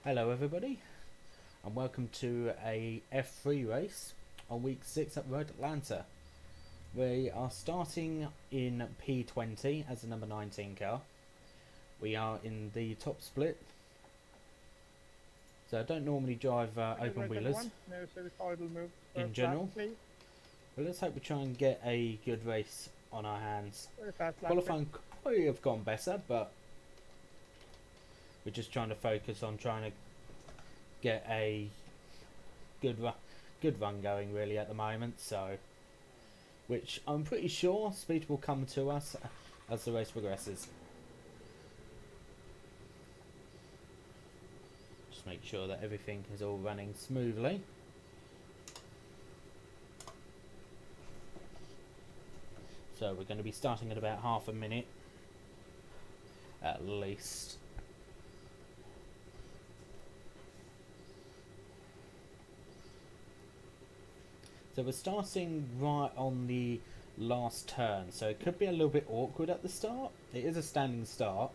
Hello everybody and welcome to a F3 race on week 6 at Road Atlanta. We are starting in P20 as the number 19 car. We are in the top split, so I don't normally drive open wheelers in general, but let's hope we try and get a good race on our hands. Qualifying could have gone better, but we're just trying to focus on trying to get a good run going really at the moment, so which I'm pretty sure speed will come to us as the race progresses. Just make sure that everything is all running smoothly. So we're going to be starting at about half a minute at least. So we're starting right on the last turn, so it could be a little bit awkward at the start. It is a standing start,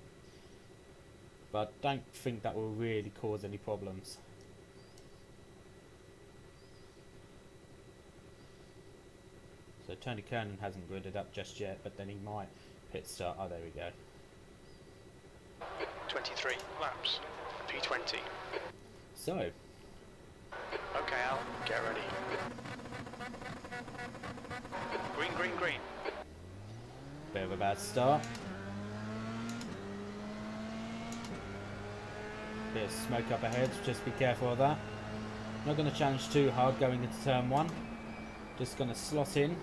but I don't think that will really cause any problems. So Tony Kernan hasn't gridded up just yet, but then he might pit start. Oh, there we go. 23 laps, P20. So. Okay, Al, get ready. Green, green, green. Bit of a bad start. Bit of smoke up ahead, just be careful of that. Not going to challenge too hard going into turn 1. Just going to slot in.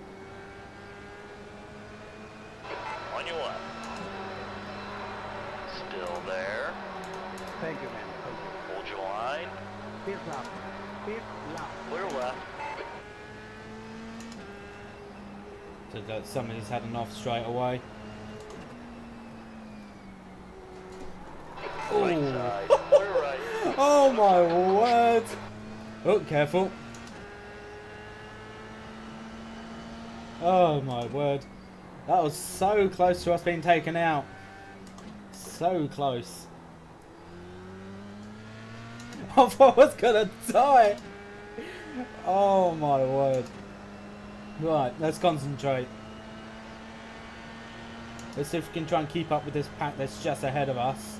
On your left. Still there. Thank you, man. Hold your line. Fifth lap. Fifth lap. Clear left. So that somebody's had enough straight away. Right side. Clear right. Oh my word! Oh, careful. Oh my word. That was so close to us being taken out. So close. I thought I was gonna die. Oh my word. Right, let's concentrate. Let's see if we can try and keep up with this pack that's just ahead of us.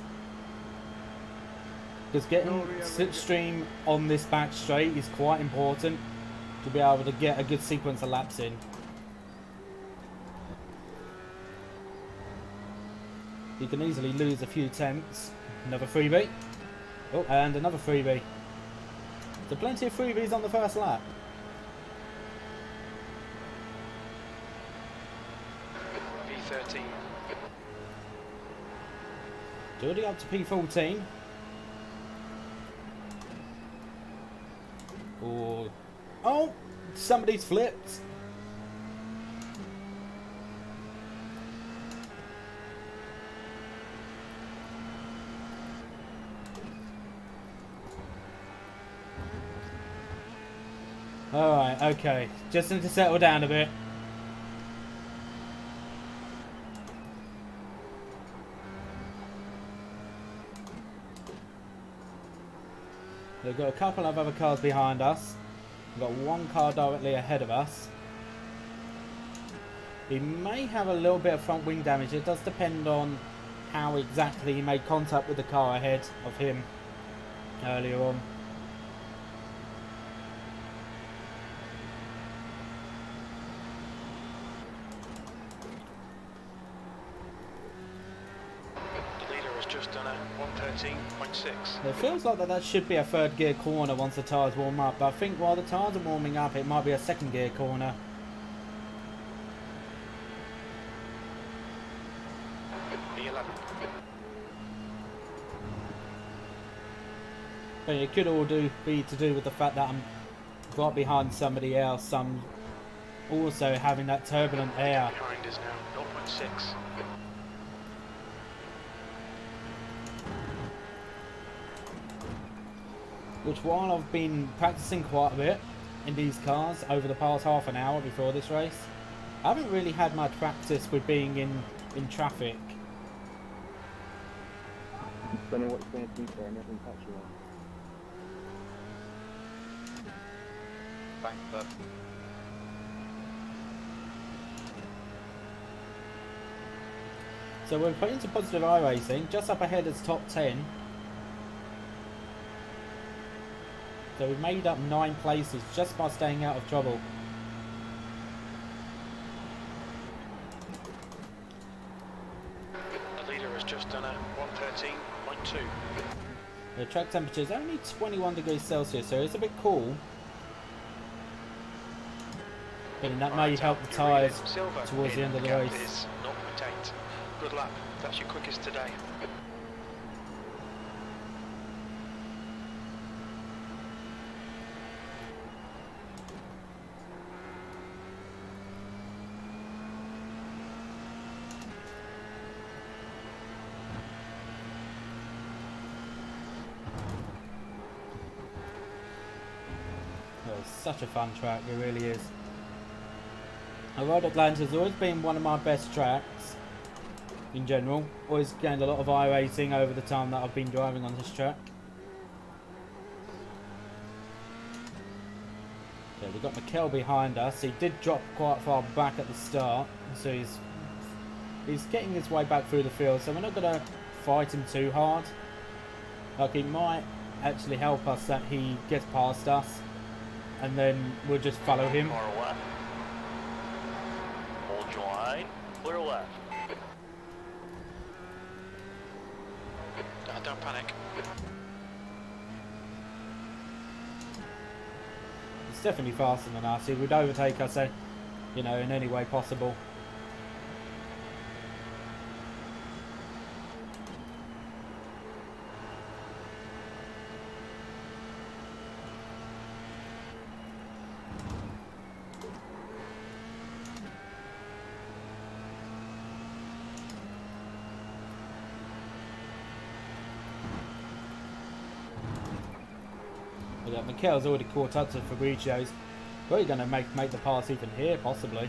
Because getting slipstream on this back straight is quite important to be able to get a good sequence of laps in. You can easily lose a few tenths. Another freebie. Oh, and another freebie. So plenty of freebies on the first lap. P13. Already up to P14. Oh, somebody's flipped. Alright, okay. Just need to settle down a bit. We've got a couple of other cars behind us. We've got one car directly ahead of us. He may have a little bit of front wing damage. It does depend on how exactly he made contact with the car ahead of him earlier on. Just done a 113.6. It feels like that should be a third gear corner once the tyres warm up, but I think while the tyres are warming up it might be a second gear corner. P11. But it could all be to do with the fact that I'm right behind somebody else. I'm also having that turbulent air. Behind is now 0.6. Which, while I've been practicing quite a bit in these cars over the past half an hour before this race, I haven't really had much practice with being in traffic. Don't know what it's going to do there, I never touch you on. Thanks, sir. So we're put into positive iRacing, just up ahead is top 10. So we've made up 9 places just by staying out of trouble. The leader has just done a 113.2. The track temperature is only 21 degrees Celsius, so it's a bit cool. But then that may help the tyres towards the end of the race. Is 0.8. Good lap. That's your quickest today. Oh, it's such a fun track, it really is. I rode Atlanta has always been one of my best tracks in general. Always gained a lot of iRacing over the time that I've been driving on this track. Okay, we've got Mikel behind us. He did drop quite far back at the start, so he's getting his way back through the field, so we're not going to fight him too hard. Like, it might actually help us that he gets past us, and then we'll just follow him. Car left. Hold your line. Clear left. Don't panic. It's definitely faster than us. He would overtake us, you know, in any way possible. But Mikel's already caught up to Fabricio's. Probably going to make the pass even here, possibly.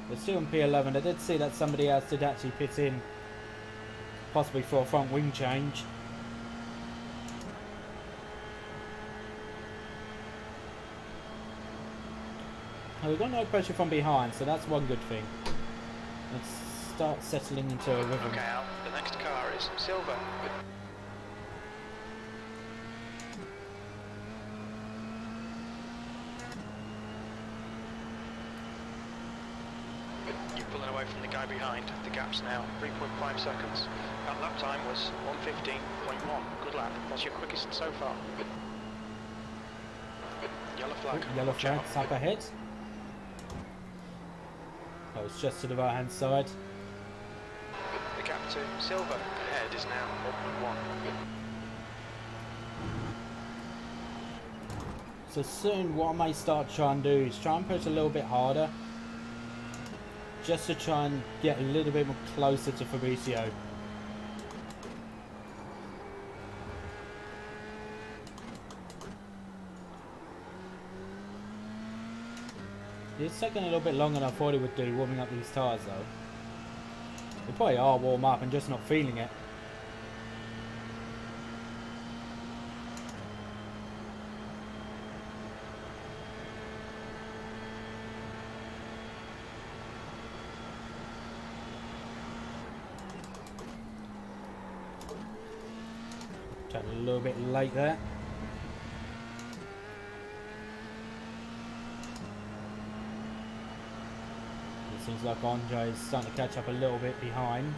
We're still in P11. I did see that somebody else did actually pit in, possibly for a front wing change. We've got no pressure from behind, so that's one good thing. Let's start settling into a rhythm. Okay, Al. The next car is silver. You're pulling away from the guy behind. The gap's now 3.5 seconds. That lap time was 1:15.1. Good lap. That's your quickest so far. Yellow flag. Yellow Watch flag, out. up ahead. Oh, it's just to the right hand side. The gap to silver ahead is now 0.1. So soon what I may start trying to do is try and push a little bit harder, just to try and get a little bit more closer to Fabricio. It's taking a little bit longer than I thought it would do, warming up these tyres though. They probably are warm up and just not feeling it. Turning a little bit late there. Seems like Andre is starting to catch up a little bit behind.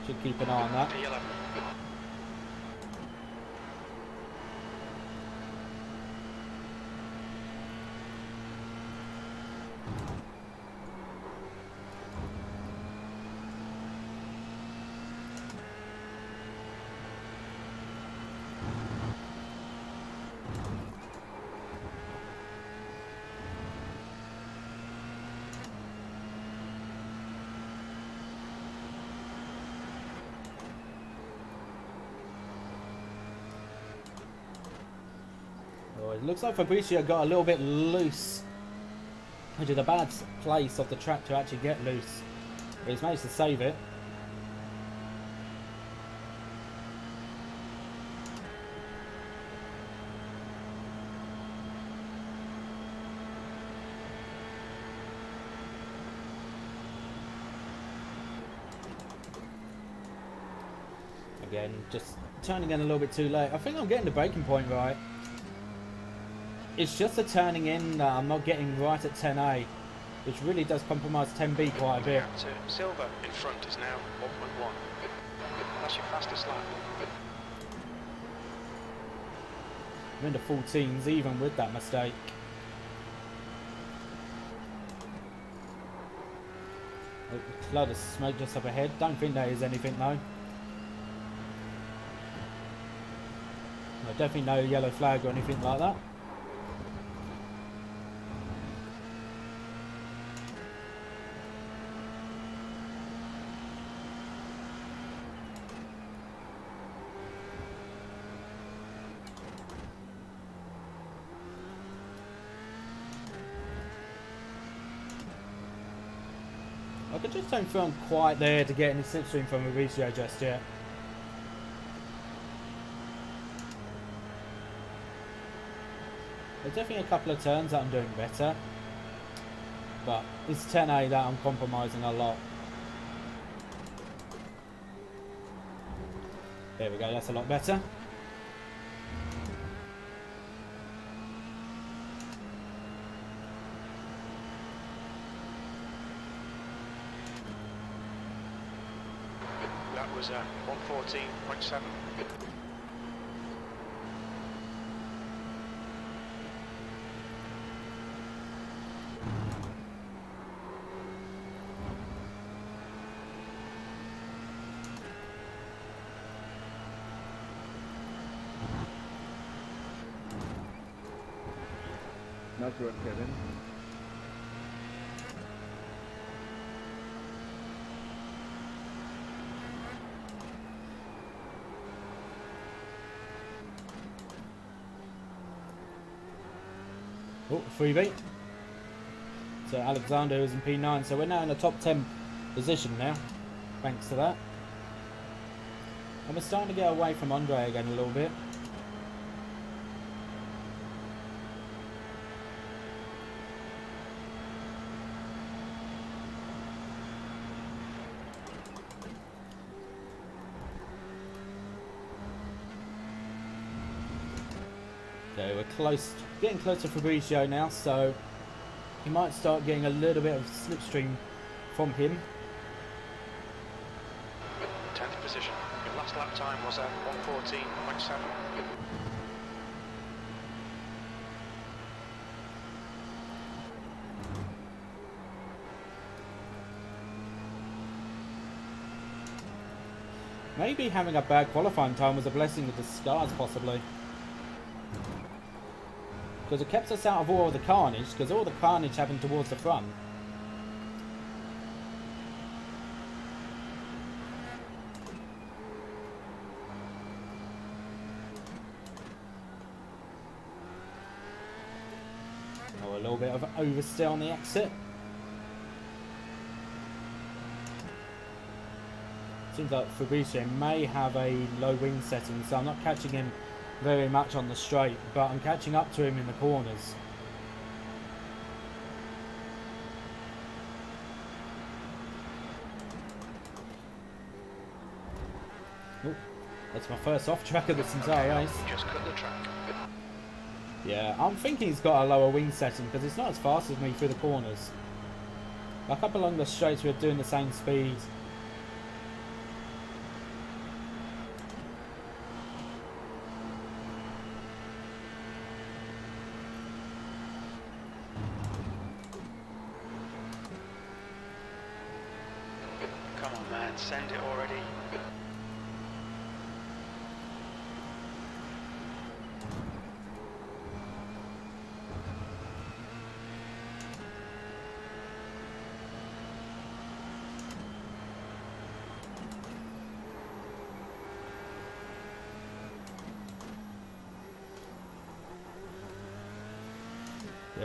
Should keep an eye on that. P11. Oh, it looks like Fabricio got a little bit loose which is a bad place of the track to actually get loose. But he's managed to save it. Again, just turning in a little bit too late. I think I'm getting the braking point right. It's just the turning in that I'm not getting right at 10A, which really does compromise 10B quite a bit. To Silver in front is now 1.1. That's your fastest lap. I'm in the 14s even with that mistake. Oh, a cloud of smoke just up ahead. Don't think there is anything though. No, definitely no yellow flag or anything like that. I just don't feel I'm quite there to get any slipstream from Mauricio just yet. There's definitely a couple of turns that I'm doing better, but it's 10A that I'm compromising a lot. There we go, that's a lot better. That was 114.7. Nice run, Kevin. Oh, freebie. So Alexander is in P9, so we're now in the top 10 position now, thanks to that. And we're starting to get away from Andre again a little bit. Okay, we're close, getting close to Fabricio now, so he might start getting a little bit of slipstream from him. 10th position. Your last lap time was 114.7. Maybe having a bad qualifying time was a blessing in disguise, possibly. Because it kept us out of all of the carnage, because all the carnage happened towards the front. Oh, a little bit of oversteer on the exit. Seems like Fabricio may have a low wing setting, so I'm not catching him very much on the straight, but I'm catching up to him in the corners. Ooh, that's my first off track of this entire race. Just cut the track. Yeah, I'm thinking he's got a lower wing setting because it's not as fast as me through the corners. Like up along the straights we're doing the same speed. Come on, man, send it already.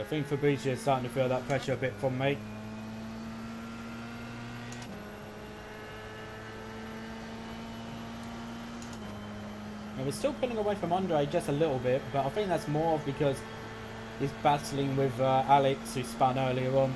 I think Fabrizio is starting to feel that pressure a bit from me. And we're still pulling away from Andre just a little bit, but I think that's more because he's battling with Alex, who spun earlier on.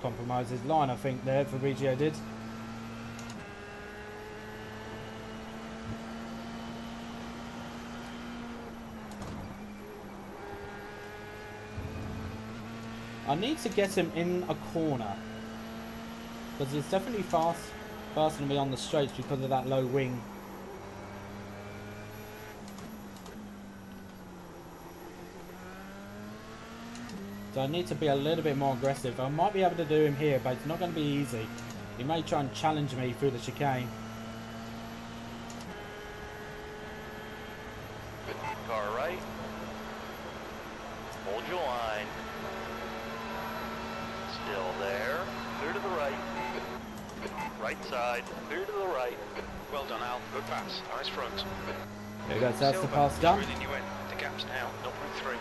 Compromised his line, I think, there, Fabrizio did. I need to get him in a corner, because he's definitely faster than me on the straights because of that low wing. So I need to be a little bit more aggressive. I might be able to do him here, but it's not going to be easy. He may try and challenge me through the chicane. Car right. Hold your line. Still there. Clear to the right. Right side. Clear to the right. Well done, Al. Good pass. Eyes front. There we go, so that's the pass done. Reeling you in. The gap's now 0.3.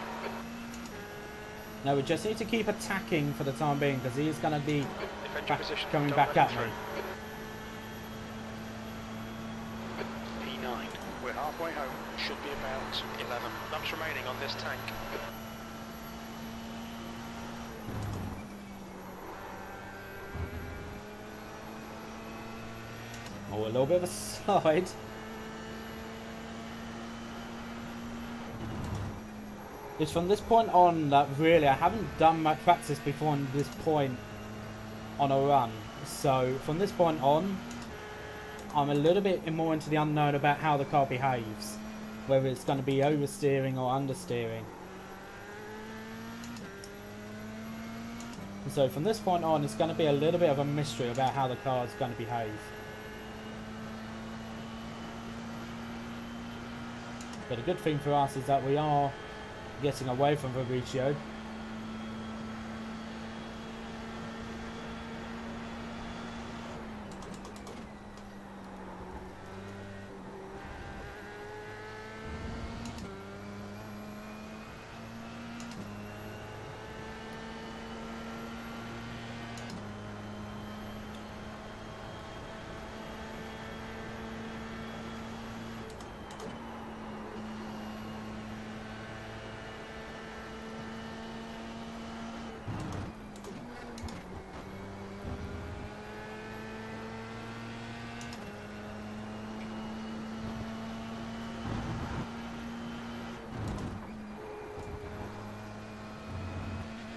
Now we just need to keep attacking for the time being, because he is going to be coming back at me. P9. We're halfway home. Should be about 11 laps remaining on this tank. Oh, a little bit of a slide. It's from this point on that really I haven't done much practice before on this point on a run. So from this point on, I'm a little bit more into the unknown about how the car behaves, whether it's going to be oversteering or understeering. So from this point on, it's going to be a little bit of a mystery about how the car is going to behave. But the good thing for us is that we are getting away from Fabrizio.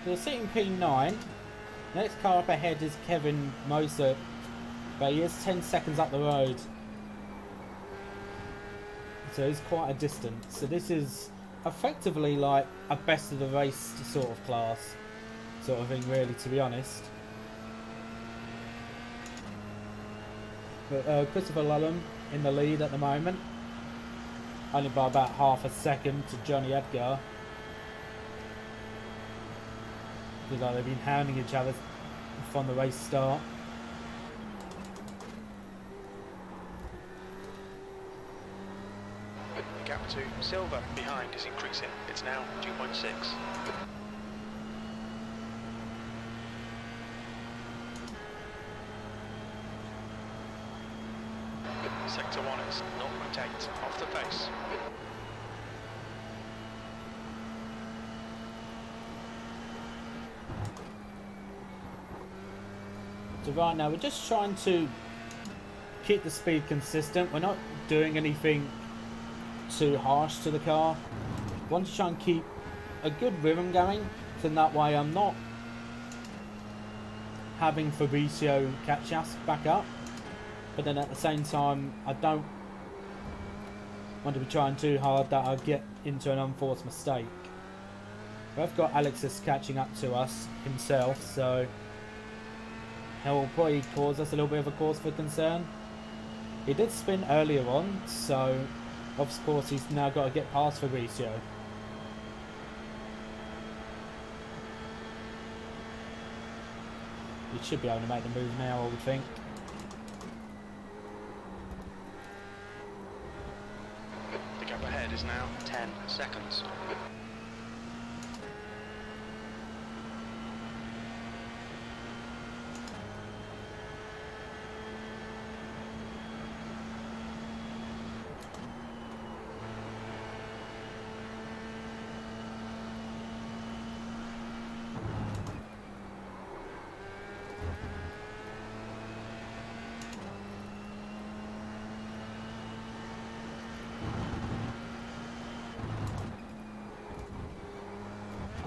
So we're sitting P9. Next car up ahead is Kevin Moser, but he is 10 seconds up the road. So it's quite a distance. So this is effectively like a best of the race sort of class. Sort of thing, really, to be honest. But Christopher Lullen in the lead at the moment. Only by about half a second to Johnny Edgar. Because like they've been hounding each other from the race start. The gap to Silver behind is increasing. It's now 2.6. Sector 1 is 0.8 off the pace. So right now we're just trying to keep the speed consistent. We're not doing anything too harsh to the car. We want to try and keep a good rhythm going, so in that way I'm not having Fabrizio catch us back up, but then at the same time I don't want to be trying too hard that I get into an unforced mistake. We've got Alexis catching up to us himself, so he'll probably cause us a little bit of a cause for concern. He did spin earlier on, so of course he's now got to get past Fabricio. He should be able to make the move now, I would think. The gap ahead is now 10 seconds.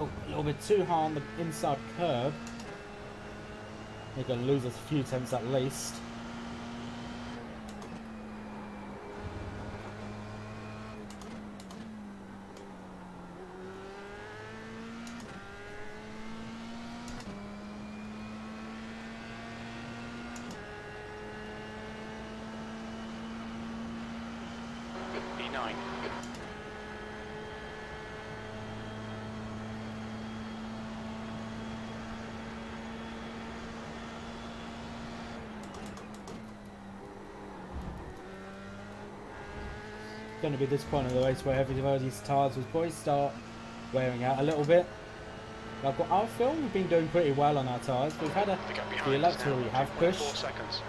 Oh, a little bit too hard on the inside curb. They're going to lose us a few tenths at least. E9. Going to be this point of the race where everybody's tyres will probably start wearing out a little bit. Like, I feel we've been doing pretty well on our tyres. We've had a few laps where we have pushed, Seconds.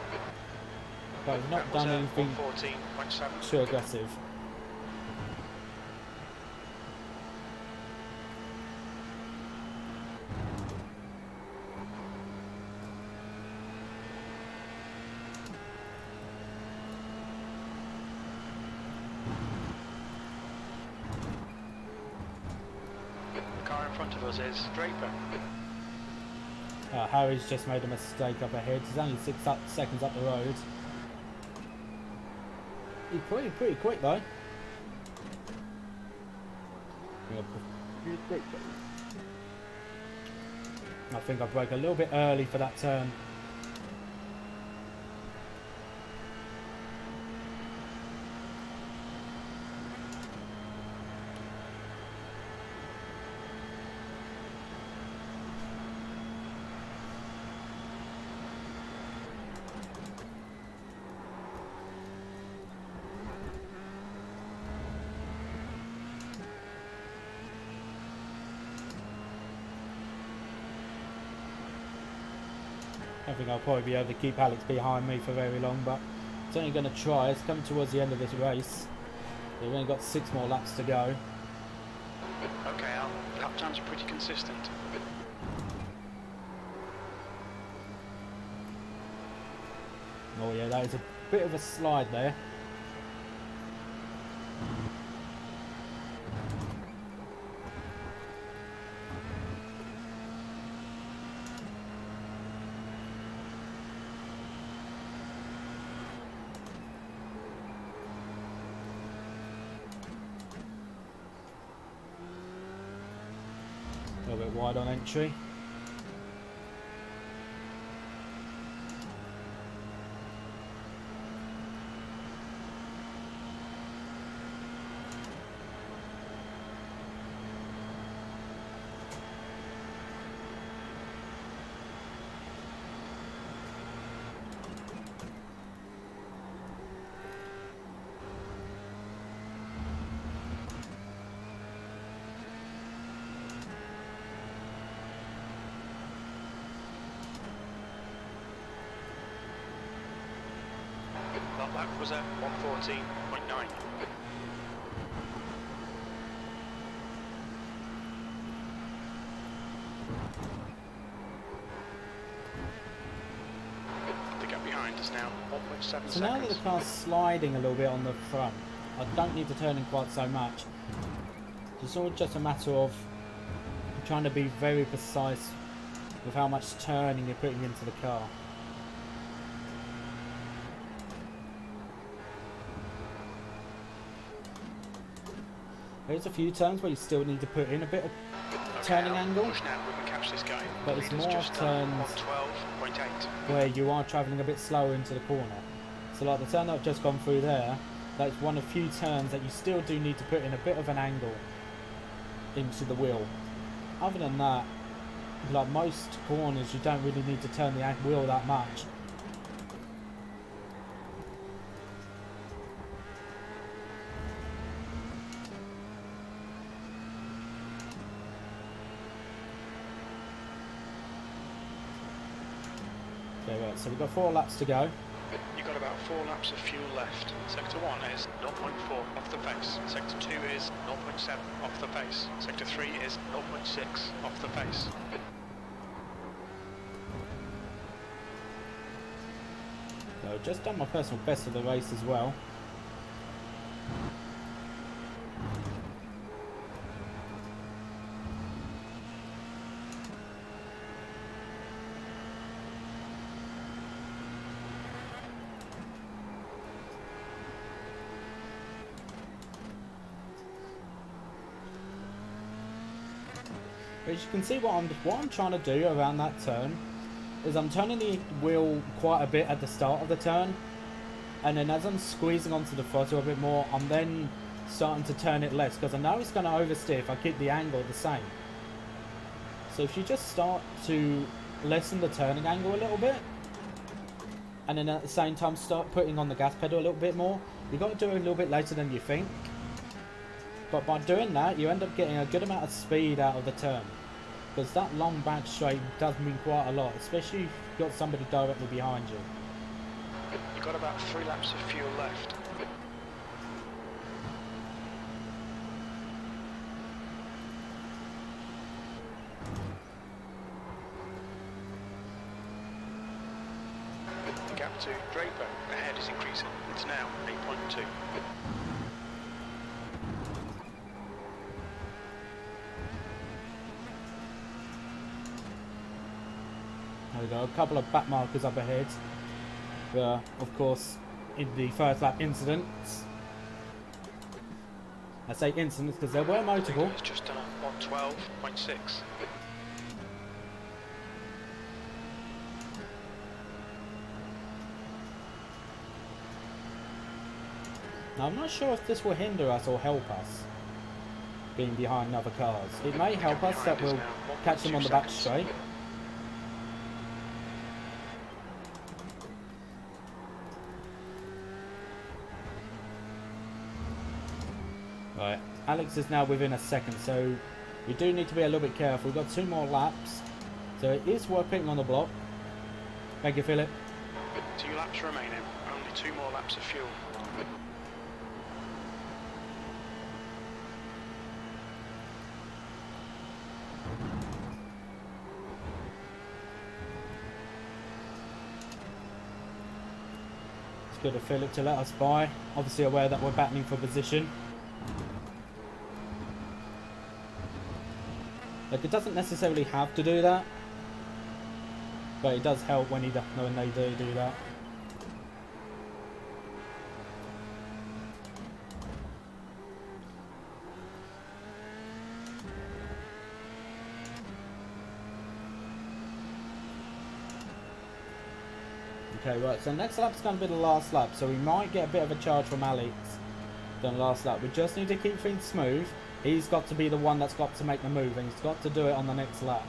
but we've not done anything 114.7. too aggressive. The car in front of us is Draper. Harry's just made a mistake up ahead. He's only 6 seconds up the road. He's pretty quick though. He's quick. I think I broke a little bit early for that turn. I think I'll probably be able to keep Alex behind me for very long, but it's only going to try. It's coming towards the end of this race. We've only got 6 more laps to go. Okay, our lap times are pretty consistent. Oh yeah, that is a bit of a slide there. A little bit wide on entry. That lap was at 114.9. The gap behind is now 1.7 seconds. So now that the car's sliding a little bit on the front, I don't need to turn in quite so much. It's all just a matter of trying to be very precise with how much turning you're putting into the car. There's a few turns where you still need to put in a bit of turning angle, Push now, we can catch this guy. but it's more just turns on 12.8. where you are travelling a bit slower into the corner. So like the turn that I've just gone through there, that's one of few turns that you still do need to put in a bit of an angle into the wheel. Other than that, like most corners, you don't really need to turn the wheel that much. Okay, right, so we've got 4 laps to go. You've got about 4 laps of fuel left. Sector 1 is 0.4 off the pace. Sector 2 is 0.7 off the pace. Sector 3 is 0.6 off the pace. So I've just done my personal best of the race as well. But as you can see, what I'm trying to do around that turn is I'm turning the wheel quite a bit at the start of the turn, and then as I'm squeezing onto the throttle a bit more, I'm then starting to turn it less because I know it's going to oversteer if I keep the angle the same. So if you just start to lessen the turning angle a little bit, and then at the same time start putting on the gas pedal a little bit more, you've got to do it a little bit later than you think. But by doing that, you end up getting a good amount of speed out of the turn. Because that long back straight does mean quite a lot, especially if you've got somebody directly behind you. You've got about 3 laps of fuel left. The gap to Draper ahead is increasing. It's now 8.2. There we go, a couple of back markers up ahead. Of course, in the first lap incidents. I say incidents because they were multiple. It's just done on 12.6. Now I'm not sure if this will hinder us or help us, being behind other cars. It may help us that we'll catch them on the back straight. Right, Alex is now within a second, so we do need to be a little bit careful. We've got 2 more laps, so it is worth putting on the block. Thank you, Philip. 2 laps remaining, only 2 more laps of fuel. It's good of Philip to let us by, obviously aware that we're battling for position. Like, it doesn't necessarily have to do that, but it does help when they do that. Okay, right, so next lap's going to be the last lap, so we might get a bit of a charge from Alex than last lap. We just need to keep things smooth. He's got to be the one that's got to make the move, and he's got to do it on the next lap.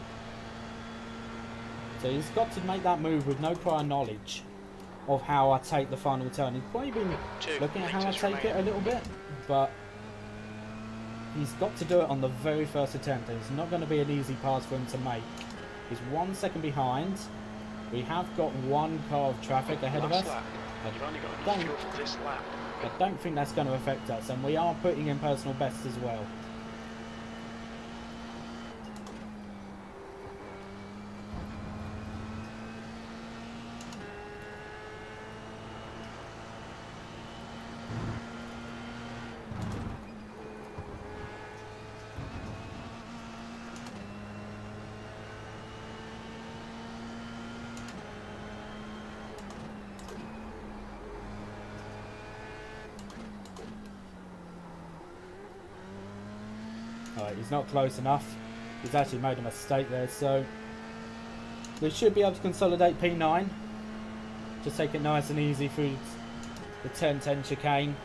So he's got to make that move with no prior knowledge of how I take the final turn. He's probably been looking at how I take it a little bit, but he's got to do it on the very first attempt, and it's not going to be an easy pass for him to make. He's 1 second behind. We have got 1 car of traffic ahead of us. I don't think that's going to affect us, and we are putting in personal bests as well. Alright, he's not close enough. He's actually made a mistake there, so we should be able to consolidate P9. Just take it nice and easy through the 10-10 chicane.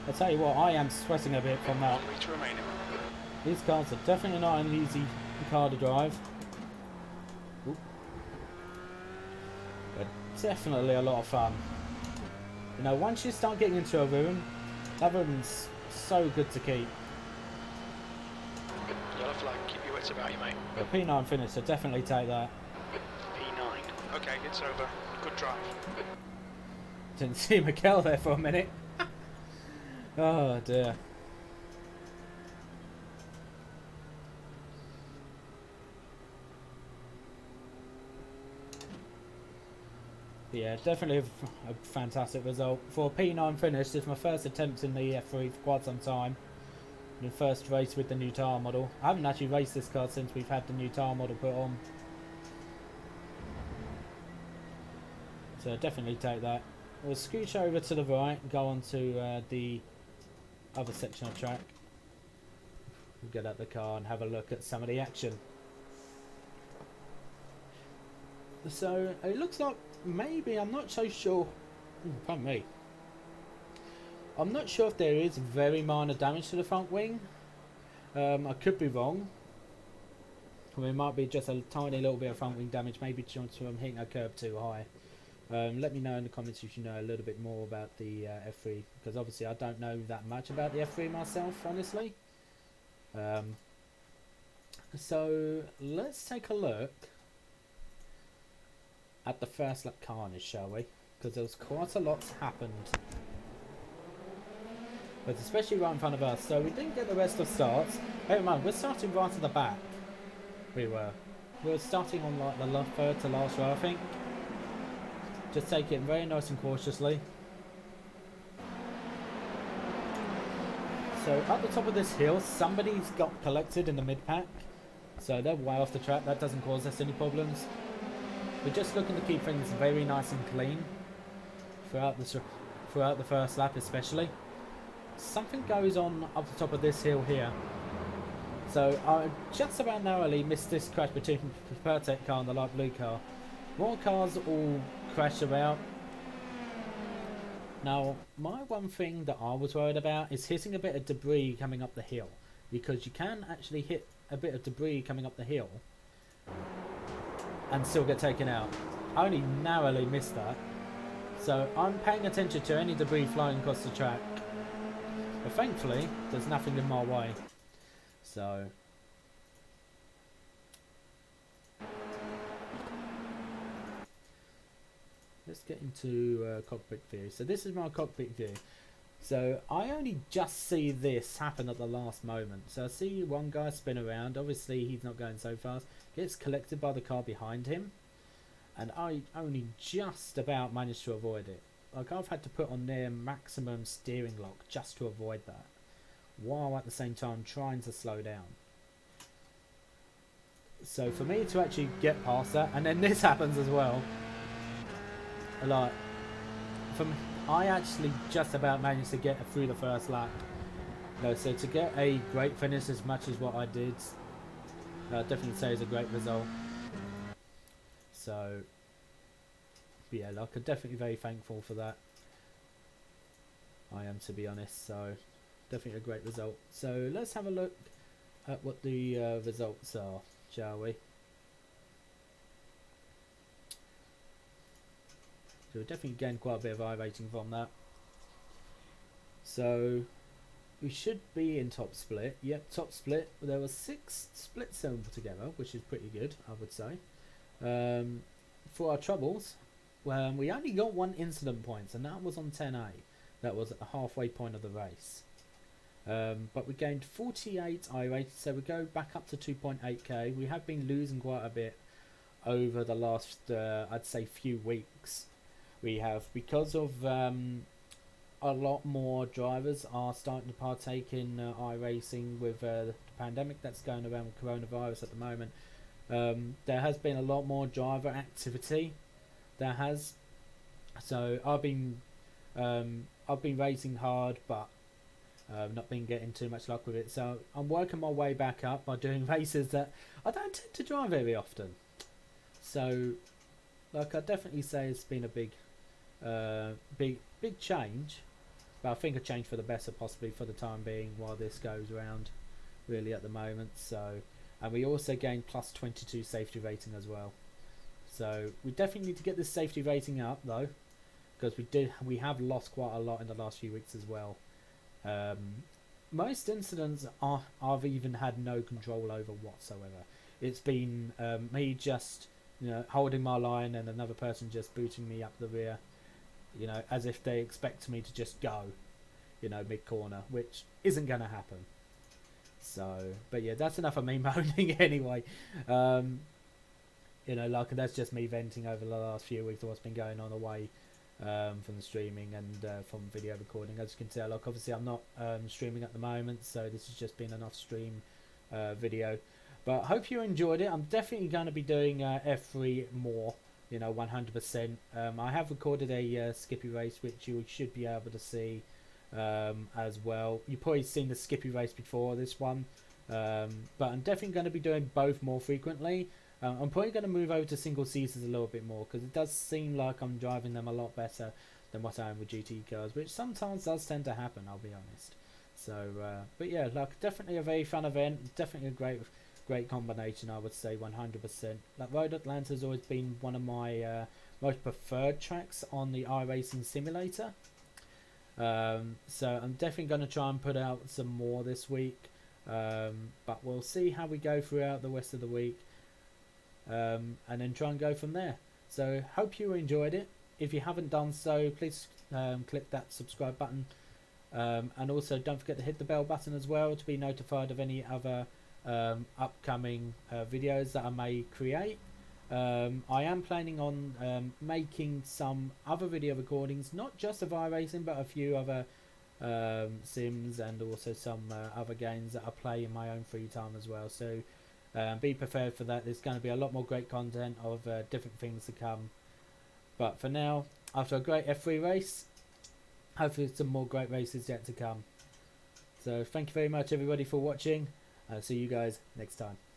I'll tell you what, I am sweating a bit from that. 1 metre remaining. These cars are definitely not an easy car to drive. Ooh. But definitely a lot of fun. You know, once you start getting into a room, that room's so good to keep. Yellow flag, keep your wits about you, mate. The P9 finish, so definitely take that. P9. Okay, it's over. Good drive. Didn't see Miguel there for a minute. Oh dear. Yeah, definitely a fantastic result. For a P9 finish, this is my first attempt in the F3 for quite some time. The first race with the new tyre model. I haven't actually raced this car since we've had the new tyre model put on. So definitely take that. We'll scooch over to the right and go on to the other section of track. We'll get out the car and have a look at some of the action. So it looks like maybe, I'm not so sure. Pardon me. I'm not sure if there is very minor damage to the front wing. I could be wrong. I mean, it might be just a tiny little bit of front wing damage, maybe just from hitting a curb too high. Let me know in the comments if you know a little bit more about the F3, because obviously I don't know that much about the F3 myself, honestly. So let's take a look at the first lap carnage, shall we? Because there was quite a lot happened, but especially right in front of us. So we didn't get the rest of starts. Hey man, we're starting right at the back. We were starting on like the third to last row, I think. Just take it very nice and cautiously. So at the top of this hill, somebody's got collected in the mid-pack. So they're way off the track. That doesn't cause us any problems. We're just looking to keep things very nice and clean throughout the first lap, especially. Something goes on up the top of this hill here. So I just about narrowly missed this crash between the Pertec car and the light blue car. More cars all crash about. Now, my one thing that I was worried about is hitting a bit of debris coming up the hill, because you can actually hit a bit of debris coming up the hill and still get taken out. I only narrowly missed that, so I'm paying attention to any debris flying across the track. But thankfully, there's nothing in my way. So let's get into cockpit view. So this is my cockpit view. So I only just see this happen at the last moment. So I see one guy spin around. Obviously he's not going so fast. Gets collected by the car behind him. And I only just about managed to avoid it. Like, I've had to put on near maximum steering lock just to avoid that, while at the same time trying to slow down. So for me to actually get past that, and then this happens as well. Like, I actually just about managed to get through the first lap. So to get a great finish as much as what I did, I'd definitely say is a great result. So yeah, like, I'm definitely very thankful for that. I am, to be honest. So definitely a great result. So let's have a look at what the results are, shall we? So we definitely gained quite a bit of iRacing from that. So we should be in top split. Yep, top split. There were 6 splits altogether, which is pretty good, I would say. For our troubles, we only got 1 incident points, and that was on 10A. That was at the halfway point of the race. But we gained 48 iRacing, so we go back up to 2.8k. We have been losing quite a bit over the last, I'd say, few weeks. We have, because of a lot more drivers are starting to partake in iRacing with the pandemic that's going around with coronavirus at the moment. There has been a lot more driver activity. There has. So I've been racing hard, but not been getting too much luck with it. So I'm working my way back up by doing races that I don't tend to drive very often. So, like, I definitely say it's been a big change. But I think a change for the better, possibly for the time being, while this goes around, really at the moment. So, and we also gained plus 22 safety rating as well. So we definitely need to get this safety rating up though, because we have lost quite a lot in the last few weeks as well. Most incidents I've even had no control over whatsoever. It's been me just, you know, holding my line and another person just booting me up the rear, you know, as if they expect me to just go, you know, mid corner, which isn't going to happen. So, but yeah, that's enough of me moaning anyway. You know, like, that's just me venting over the last few weeks of what's been going on away from the streaming and from video recording. As you can tell, like, obviously I'm not streaming at the moment, so this has just been an off-stream video. But I hope you enjoyed it. I'm definitely going to be doing F3 more, you know, 100%. I have recorded a Skippy race, which you should be able to see as well. You've probably seen the Skippy race before this one, but I'm definitely going to be doing both more frequently. I'm probably going to move over to single seaters a little bit more, because it does seem like I'm driving them a lot better than what I am with GT cars, which sometimes does tend to happen, I'll be honest. So, but yeah, like, definitely a very fun event, definitely a great combination, I would say, 100%. Like, Road Atlanta has always been one of my most preferred tracks on the iRacing simulator. So I'm definitely going to try and put out some more this week, but we'll see how we go throughout the rest of the week. And then try and go from there. So hope you enjoyed it. If you haven't done so, please click that subscribe button, and also don't forget to hit the bell button as well to be notified of any other upcoming videos that I may create. I am planning on making some other video recordings, not just of iRacing, but a few other sims and also some other games that I play in my own free time as well. So be prepared for that. There's going to be a lot more great content of different things to come. But for now, after a great F3 race, hopefully some more great races yet to come. So thank you very much everybody for watching. I'll see you guys next time.